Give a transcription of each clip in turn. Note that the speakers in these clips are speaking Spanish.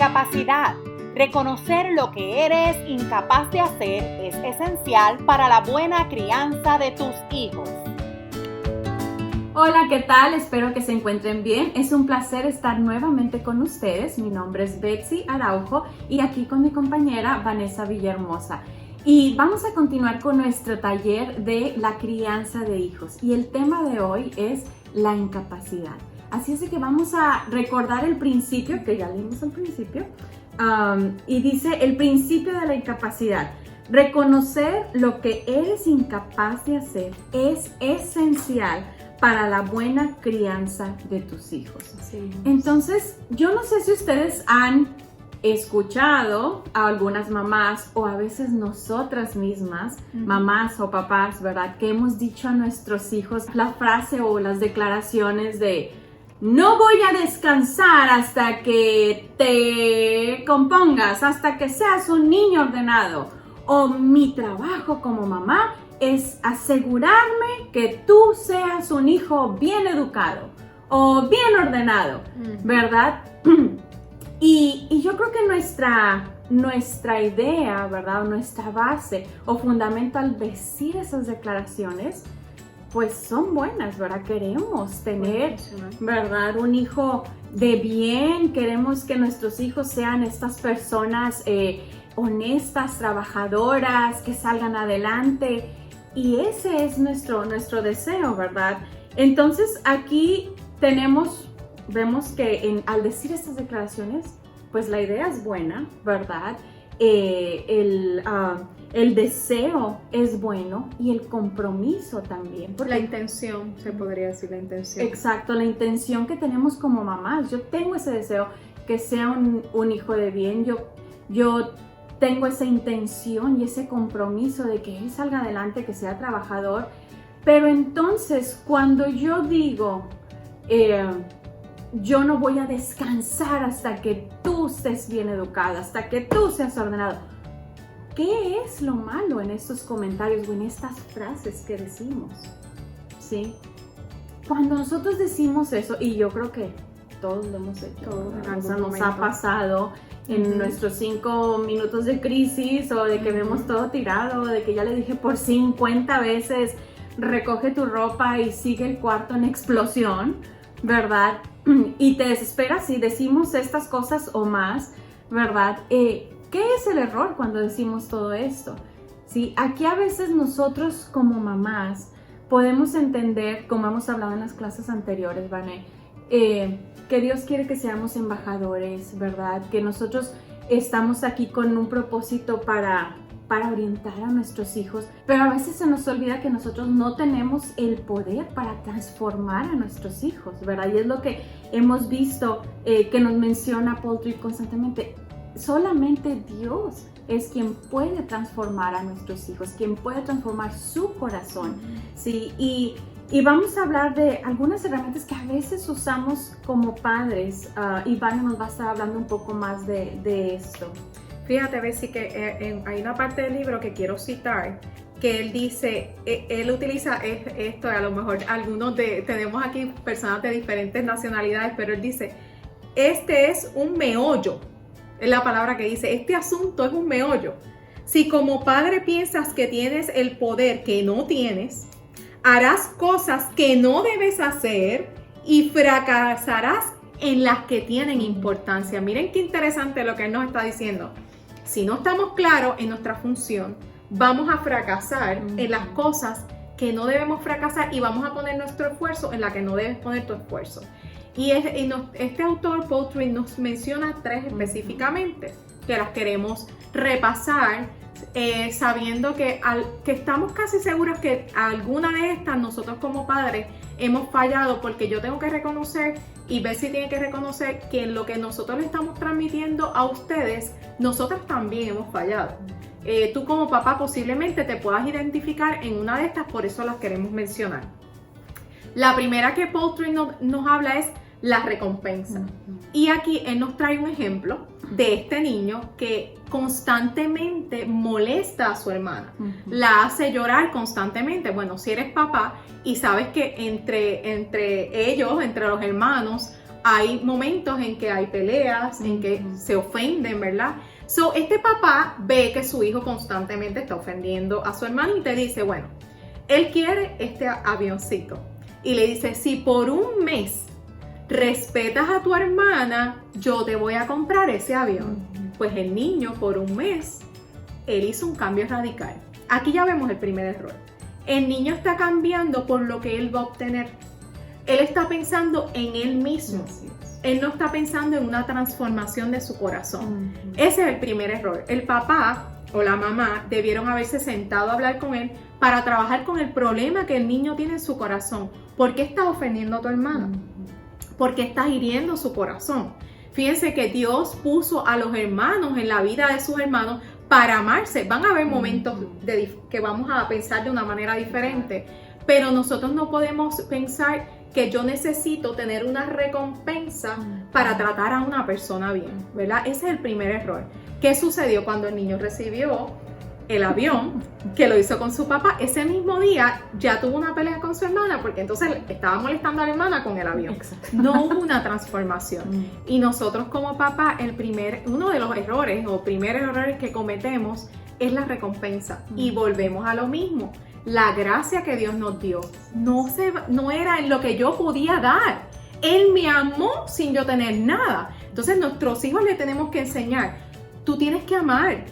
incapacidad. Reconocer lo que eres incapaz de hacer es esencial para la buena crianza de tus hijos. Hola, ¿qué tal? Espero que se encuentren bien. Es un placer estar nuevamente con ustedes. Mi nombre es Betsy Araujo y aquí con mi compañera Vanessa Villahermosa. Y vamos a continuar con nuestro taller de la crianza de hijos. Y el tema de hoy es la incapacidad. Así es de que vamos a recordar el principio, que ya leímos al principio, y dice el principio de la incapacidad. Reconocer lo que eres incapaz de hacer es esencial para la buena crianza de tus hijos. Sí. Entonces, yo no sé si ustedes han escuchado a algunas mamás o a veces nosotras mismas, mamás o papás, ¿verdad? Que hemos dicho a nuestros hijos la frase o las declaraciones de no voy a descansar hasta que te compongas, hasta que seas un niño ordenado. O mi trabajo como mamá es asegurarme que tú seas un hijo bien educado o bien ordenado, ¿verdad? Y yo creo que nuestra idea, ¿verdad? Nuestra base o fundamento al decir esas declaraciones, pues son buenas, ¿verdad? Queremos tener, ¿verdad? Un hijo de bien, queremos que nuestros hijos sean estas personas honestas, trabajadoras, que salgan adelante. Y ese es nuestro deseo, ¿verdad? Entonces aquí vemos que al decir estas declaraciones, pues la idea es buena, ¿verdad? El deseo es bueno y el compromiso también. La intención, se podría decir la intención. Exacto, la intención que tenemos como mamás. Yo tengo ese deseo que sea un hijo de bien. Yo tengo esa intención y ese compromiso de que él salga adelante, que sea trabajador. Pero entonces, cuando yo digo, yo no voy a descansar hasta que tú estés bien educada, hasta que tú seas ordenado. ¿Qué es lo malo en estos comentarios o en estas frases que decimos? ¿Sí? Cuando nosotros decimos eso, y yo creo que todos lo hemos hecho, nos ha pasado en nuestros 5 minutos de crisis o de que vemos todo tirado, de que ya le dije por 50 veces, recoge tu ropa y sigue el cuarto en explosión, ¿verdad? Y te desesperas si decimos estas cosas o más, ¿verdad? ¿Qué es el error cuando decimos todo esto? ¿Sí? Aquí a veces nosotros como mamás podemos entender, como hemos hablado en las clases anteriores, Vané, que Dios quiere que seamos embajadores, ¿verdad? Que nosotros estamos aquí con un propósito para orientar a nuestros hijos, pero a veces se nos olvida que nosotros no tenemos el poder para transformar a nuestros hijos, ¿verdad? Y es lo que hemos visto que nos menciona Paul Tripp constantemente. Solamente Dios es quien puede transformar a nuestros hijos, quien puede transformar su corazón, ¿sí? Y vamos a hablar de algunas herramientas que a veces usamos como padres. Iván nos va a estar hablando un poco más de esto. Fíjate, Betsy, que hay una parte del libro que quiero citar, que él dice, él utiliza esto, a lo mejor tenemos aquí personas de diferentes nacionalidades, pero él dice, este es un meollo, es la palabra que dice, este asunto es un meollo. Si como padre piensas que tienes el poder que no tienes, harás cosas que no debes hacer y fracasarás en las que tienen importancia. Miren qué interesante lo que él nos está diciendo. Si no estamos claros en nuestra función, vamos a fracasar en las cosas que no debemos fracasar y vamos a poner nuestro esfuerzo en la que no debes poner tu esfuerzo. Y este autor, Paul Tripp, nos menciona 3 específicamente que las queremos repasar, sabiendo que estamos casi seguros que alguna de estas nosotros como padres hemos fallado, porque yo tengo que reconocer y Betsy tiene que reconocer que en lo que nosotros le estamos transmitiendo a ustedes, nosotros también hemos fallado. Tú como papá posiblemente te puedas identificar en una de estas, por eso las queremos mencionar. La primera que Paul Tripp nos habla es la recompensa. Y aquí él nos trae un ejemplo de este niño que constantemente molesta a su hermana, la hace llorar constantemente. Bueno, si eres papá y sabes que entre ellos, entre los hermanos, hay momentos en que hay peleas, en que se ofenden, ¿verdad? So, este papá ve que su hijo constantemente está ofendiendo a su hermano y te dice, bueno, él quiere este avioncito. Y le dice, si por un mes respetas a tu hermana, yo te voy a comprar ese avión. Pues el niño por un mes, él hizo un cambio radical. Aquí ya vemos el primer error. El niño está cambiando por lo que él va a obtener. Él está pensando en él mismo. Él no está pensando en una transformación de su corazón. Ese es el primer error. El papá o la mamá debieron haberse sentado a hablar con él para trabajar con el problema que el niño tiene en su corazón. ¿Por qué estás ofendiendo a tu hermano? ¿Por qué estás hiriendo su corazón? Fíjense que Dios puso a los hermanos en la vida de sus hermanos para amarse. Van a haber momentos que vamos a pensar de una manera diferente, pero nosotros no podemos pensar que yo necesito tener una recompensa para tratar a una persona bien, ¿verdad? Ese es el primer error. ¿Qué sucedió cuando el niño recibió el avión, que lo hizo con su papá? Ese mismo día ya tuvo una pelea con su hermana porque entonces estaba molestando a la hermana con el avión. Exacto. No hubo una transformación. Y nosotros como papá, uno de los errores o primeros errores que cometemos es la recompensa. Y volvemos a lo mismo. La gracia que Dios nos dio no era en lo que yo podía dar. Él me amó sin yo tener nada. Entonces nuestros hijos le tenemos que enseñar, tú tienes que amar.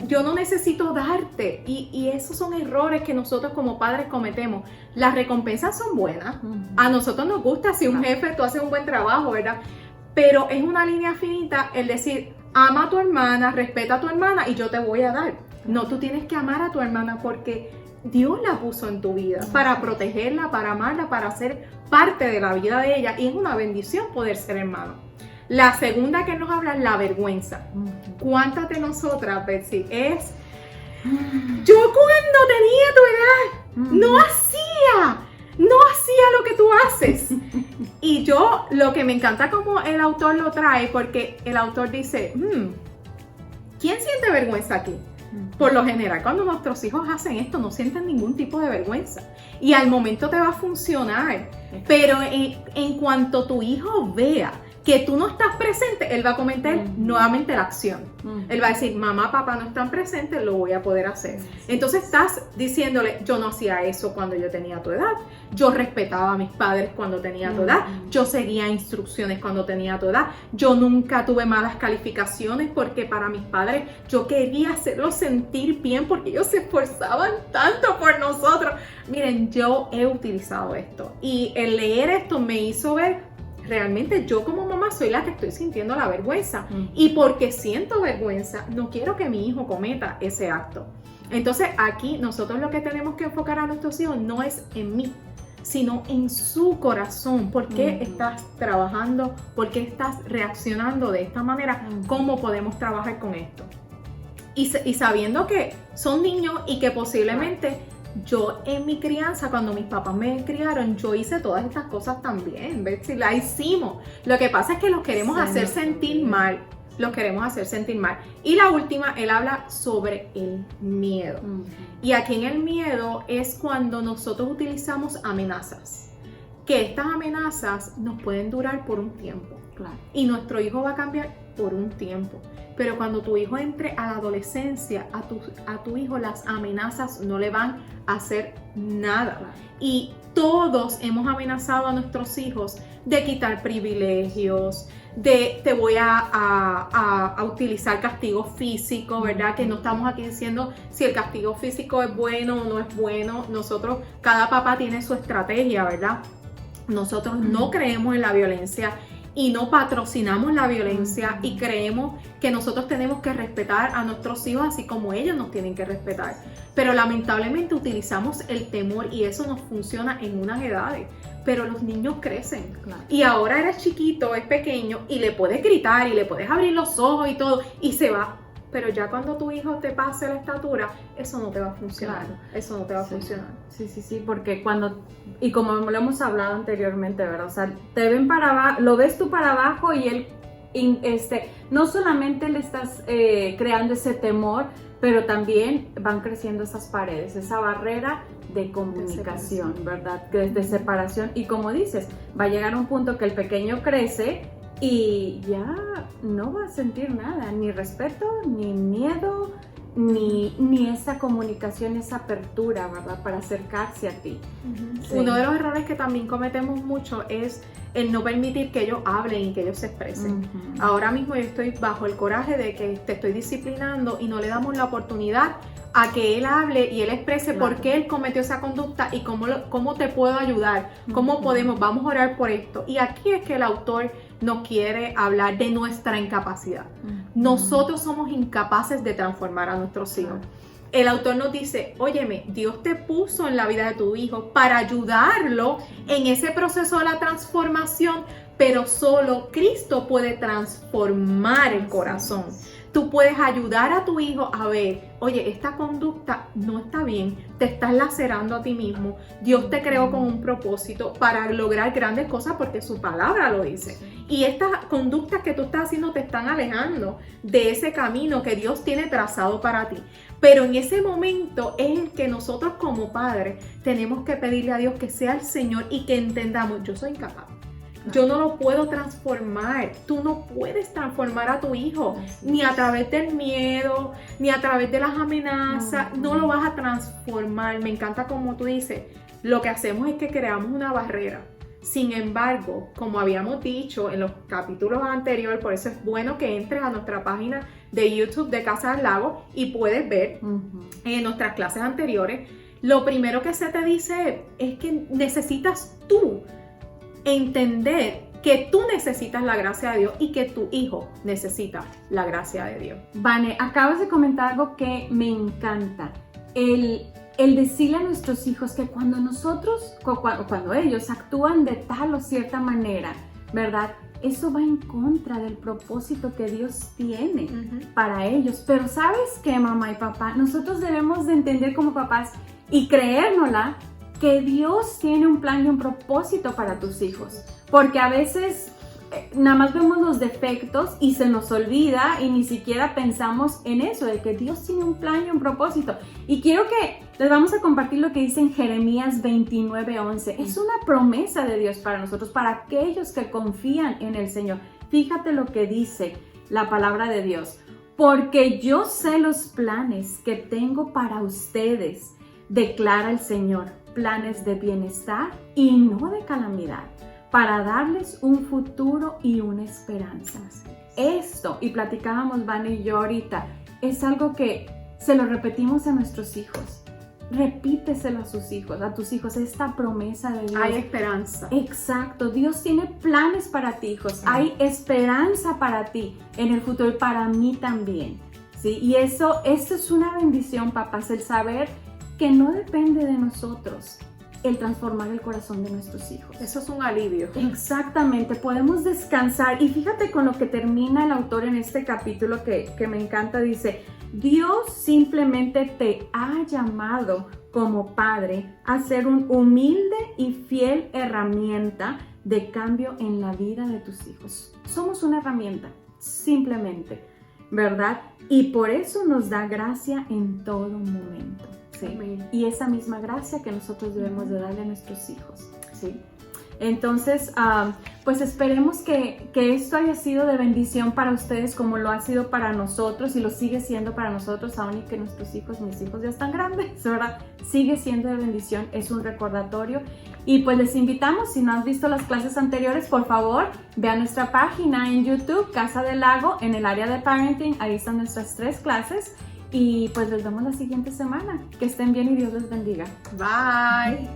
Yo no necesito darte. Y esos son errores que nosotros como padres cometemos. Las recompensas son buenas. A nosotros nos gusta si un jefe, tú haces un buen trabajo, ¿verdad? Pero es una línea finita el decir, ama a tu hermana, respeta a tu hermana y yo te voy a dar. No, tú tienes que amar a tu hermana porque Dios la puso en tu vida para protegerla, para amarla, para ser parte de la vida de ella. Y es una bendición poder ser hermano. La segunda que nos habla es la vergüenza. ¿Cuántas de nosotras, Betsy, es yo cuando tenía tu edad no hacía lo que tú haces? Y yo, lo que me encanta como el autor lo trae, porque el autor dice, ¿quién siente vergüenza aquí? Por lo general, cuando nuestros hijos hacen esto, no sienten ningún tipo de vergüenza. Y al momento te va a funcionar. Pero en cuanto tu hijo vea que tú no estás presente, él va a cometer nuevamente la acción. Él va a decir, mamá, papá no están presentes, lo voy a poder hacer. Entonces estás diciéndole, yo no hacía eso cuando yo tenía tu edad, yo respetaba a mis padres cuando tenía tu edad, yo seguía instrucciones cuando tenía tu edad, yo nunca tuve malas calificaciones porque para mis padres yo quería hacerlos sentir bien porque ellos se esforzaban tanto por nosotros. Miren, yo he utilizado esto y el leer esto me hizo ver, realmente yo como mamá soy la que estoy sintiendo la vergüenza y porque siento vergüenza no quiero que mi hijo cometa ese acto. Entonces aquí nosotros lo que tenemos que enfocar a nuestros hijos no es en mí, sino en su corazón. ¿Por qué estás trabajando? ¿Por qué estás reaccionando de esta manera? ¿Cómo podemos trabajar con esto? Y sabiendo que son niños y que posiblemente yo en mi crianza, cuando mis papás me criaron, yo hice todas estas cosas también, Betsy, la hicimos. Lo que pasa es que los queremos hacer sentir mal. Los queremos hacer sentir mal. Y la última, él habla sobre el miedo. Y aquí en el miedo es cuando nosotros utilizamos amenazas. Que estas amenazas nos pueden durar por un tiempo. Claro. Y nuestro hijo va a cambiar por un tiempo. Pero cuando tu hijo entre a la adolescencia, a tu hijo las amenazas no le van a hacer nada. Claro. Y todos hemos amenazado a nuestros hijos de quitar privilegios, de te voy a utilizar castigo físico, ¿verdad? Que no estamos aquí diciendo si el castigo físico es bueno o no es bueno. Nosotros, cada papá tiene su estrategia, ¿verdad? Nosotros no creemos en la violencia y no patrocinamos la violencia y creemos que nosotros tenemos que respetar a nuestros hijos así como ellos nos tienen que respetar. Pero lamentablemente utilizamos el temor y eso nos funciona en unas edades. Pero los niños crecen. Claro. Y ahora eres chiquito, es pequeño y le puedes gritar y le puedes abrir los ojos y todo y se va. Pero ya cuando tu hijo te pase la estatura, eso no te va a funcionar. Claro. Eso no te va a funcionar. Sí, porque cuando, y como lo hemos hablado anteriormente, ¿verdad? O sea, te ven para abajo, lo ves tú para abajo y él no solamente le estás creando ese temor, pero también van creciendo esas paredes, esa barrera de comunicación, ¿verdad? De separación. Y como dices, va a llegar un punto que el pequeño crece y ya no va a sentir nada, ni respeto, ni miedo, ni esa comunicación, esa apertura, ¿verdad? Para acercarse a ti. Sí. Uno de los errores que también cometemos mucho es el no permitir que ellos hablen y que ellos se expresen. Ahora mismo yo estoy bajo el coraje de que te estoy disciplinando y no le damos la oportunidad a que él hable y él exprese por qué él cometió esa conducta y cómo te puedo ayudar, cómo vamos a orar por esto. Y aquí es que el autor no quiere hablar de nuestra incapacidad. Nosotros somos incapaces de transformar a nuestros hijos. El autor nos dice, óyeme, Dios te puso en la vida de tu hijo para ayudarlo en ese proceso de la transformación, pero solo Cristo puede transformar el corazón. Tú puedes ayudar a tu hijo a ver, oye, esta conducta no está bien, te estás lacerando a ti mismo. Dios te creó con un propósito para lograr grandes cosas porque su palabra lo dice. Y estas conductas que tú estás haciendo te están alejando de ese camino que Dios tiene trazado para ti. Pero en ese momento es el que nosotros como padres tenemos que pedirle a Dios que sea el Señor y que entendamos, yo soy incapaz. Yo no lo puedo transformar. Tú no puedes transformar a tu hijo, ni a través del miedo, ni a través de las amenazas. No lo vas a transformar. Me encanta como tú dices, lo que hacemos es que creamos una barrera. Sin embargo, como habíamos dicho en los capítulos anteriores, por eso es bueno que entres a nuestra página de YouTube de Casa del Lago y puedes ver en nuestras clases anteriores. Lo primero que se te dice es que necesitas tú entender que tú necesitas la gracia de Dios y que tu hijo necesita la gracia de Dios. Vane, acabas de comentar algo que me encanta. El decirle a nuestros hijos que cuando ellos actúan de tal o cierta manera, ¿verdad? Eso va en contra del propósito que Dios tiene para ellos. Pero ¿sabes qué, mamá y papá? Nosotros debemos de entender como papás y creérnosla que Dios tiene un plan y un propósito para tus hijos. Porque a veces nada más vemos los defectos y se nos olvida y ni siquiera pensamos en eso, de que Dios tiene un plan y un propósito. Y quiero que les vamos a compartir lo que dice en Jeremías 29:11. Es una promesa de Dios para nosotros, para aquellos que confían en el Señor. Fíjate lo que dice la palabra de Dios. Porque yo sé los planes que tengo para ustedes, declara el Señor. Planes de bienestar y no de calamidad, para darles un futuro y una esperanza. Esto, y platicábamos Vane y yo ahorita, es algo que se lo repetimos a nuestros hijos. Repíteselo a tus hijos, esta promesa de Dios. Hay esperanza. Exacto, Dios tiene planes para ti, hijos. Hay esperanza para ti en el futuro y para mí también. ¿Sí? Y esto es una bendición, papás, el saber que no depende de nosotros el transformar el corazón de nuestros hijos. Eso es un alivio. Exactamente, podemos descansar. Y fíjate con lo que termina el autor en este capítulo que me encanta, dice, Dios simplemente te ha llamado como padre a ser un humilde y fiel herramienta de cambio en la vida de tus hijos. Somos una herramienta, simplemente, ¿verdad? Y por eso nos da gracia en todo momento. ¿Sí? Y esa misma gracia que nosotros debemos de darle a nuestros hijos, ¿sí? Entonces, pues esperemos que esto haya sido de bendición para ustedes como lo ha sido para nosotros y lo sigue siendo para nosotros, aún y que nuestros hijos, mis hijos ya están grandes, ¿verdad? Sigue siendo de bendición, es un recordatorio. Y pues les invitamos, si no has visto las clases anteriores, por favor, ve a nuestra página en YouTube, Casa del Lago, en el área de Parenting, ahí están nuestras 3 clases. Y pues les vemos la siguiente semana. Que estén bien y Dios les bendiga. Bye.